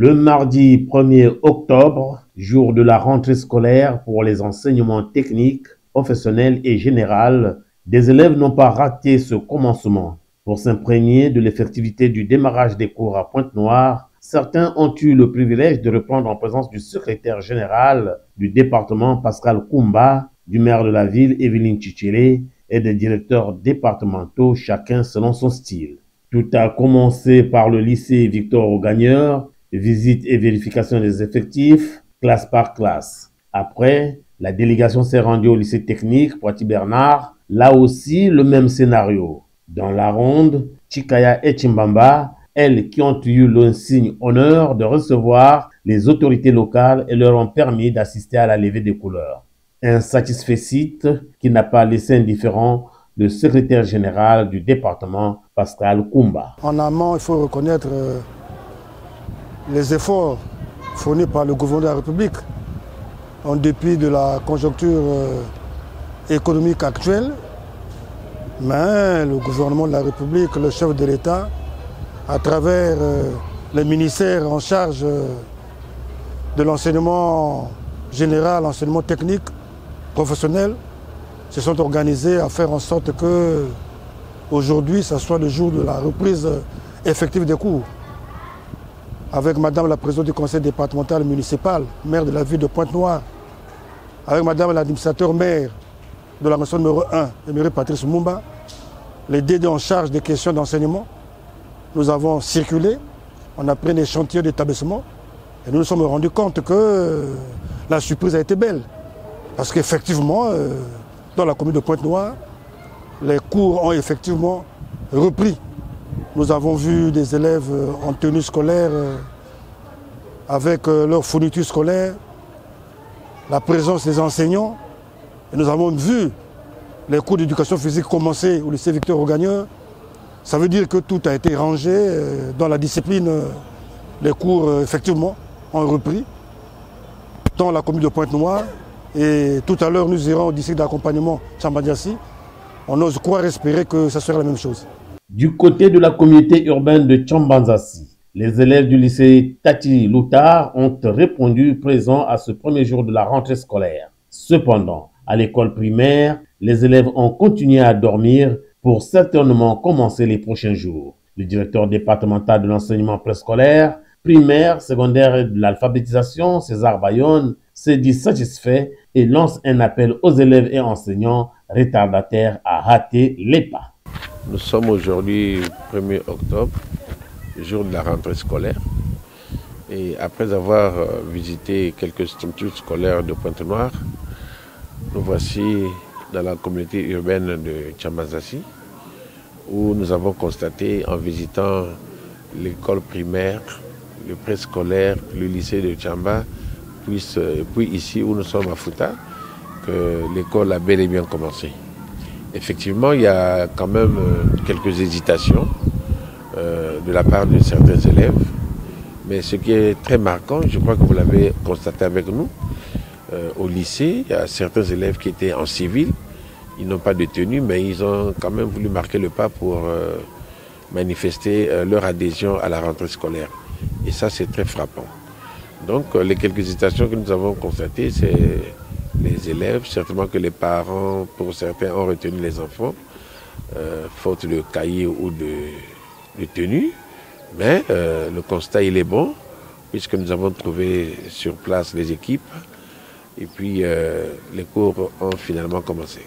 Le mardi 1er octobre, jour de la rentrée scolaire pour les enseignements techniques, professionnels et généraux, des élèves n'ont pas raté ce commencement. Pour s'imprégner de l'effectivité du démarrage des cours à Pointe-Noire, certains ont eu le privilège de reprendre en présence du secrétaire général du département Pascal Koumba, du maire de la ville Evelyne Chichele et des directeurs départementaux, chacun selon son style. Tout a commencé par le lycée Victor Augagneur, visite et vérification des effectifs, classe par classe. Après, la délégation s'est rendue au lycée technique Poitiers-Bernard, là aussi le même scénario. Dans la ronde, Chikaya et Chimbamba, elles qui ont eu l'insigne honneur de recevoir les autorités locales et leur ont permis d'assister à la levée des couleurs. Un satisfait site qui n'a pas laissé indifférent le secrétaire général du département, Pascal Koumba. En amont, il faut reconnaître les efforts fournis par le gouvernement de la République en dépit de la conjoncture économique actuelle. Mais le gouvernement de la République, le chef de l'État, à travers les ministères en charge de l'enseignement général, l'enseignement technique, professionnel, se sont organisés à faire en sorte que aujourd'hui, ce soit le jour de la reprise effective des cours. Avec Madame la présidente du conseil départemental municipal, maire de la ville de Pointe-Noire, avec Madame l'administrateur maire de la maison numéro 1, Émérite Patrice Mumba, les DD en charge des questions d'enseignement, nous avons circulé, on a pris un échantillon d'établissement et nous nous sommes rendus compte que la surprise a été belle. Parce qu'effectivement, dans la commune de Pointe-Noire, les cours ont effectivement repris. Nous avons vu des élèves en tenue scolaire avec leur fourniture scolaire, la présence des enseignants. Et nous avons vu les cours d'éducation physique commencer au lycée Victor Augagneur. Ça veut dire que tout a été rangé dans la discipline. Les cours, effectivement, ont repris dans la commune de Pointe-Noire. Et tout à l'heure, nous irons au district d'accompagnement Chambadiassi. On ose croire espérer que ça sera la même chose. Du côté de la communauté urbaine de Tchambanzassi, les élèves du lycée Tati Loutard ont répondu présents à ce premier jour de la rentrée scolaire. Cependant, à l'école primaire, les élèves ont continué à dormir pour certainement commencer les prochains jours. Le directeur départemental de l'enseignement préscolaire, primaire, secondaire et de l'alphabétisation, César Bayonne, s'est dit satisfait et lance un appel aux élèves et enseignants retardataires à rater les pas. Nous sommes aujourd'hui 1er octobre, jour de la rentrée scolaire. Et après avoir visité quelques structures scolaires de Pointe-Noire, nous voici dans la communauté urbaine de Tchambanzassi, où nous avons constaté en visitant l'école primaire, le préscolaire, le lycée de Tchamba, puis ici où nous sommes à Fouta, que l'école a bel et bien commencé. Effectivement, il y a quand même quelques hésitations de la part de certains élèves, mais ce qui est très marquant, je crois que vous l'avez constaté avec nous, au lycée, il y a certains élèves qui étaient en civil, ils n'ont pas de tenue, mais ils ont quand même voulu marquer le pas pour manifester leur adhésion à la rentrée scolaire. Et ça, c'est très frappant. Donc, les quelques hésitations que nous avons constatées, c'est les élèves, certainement que les parents, pour certains, ont retenu les enfants, faute de cahiers ou de tenue. Mais le constat, il est bon, puisque nous avons trouvé sur place les équipes, et puis les cours ont finalement commencé.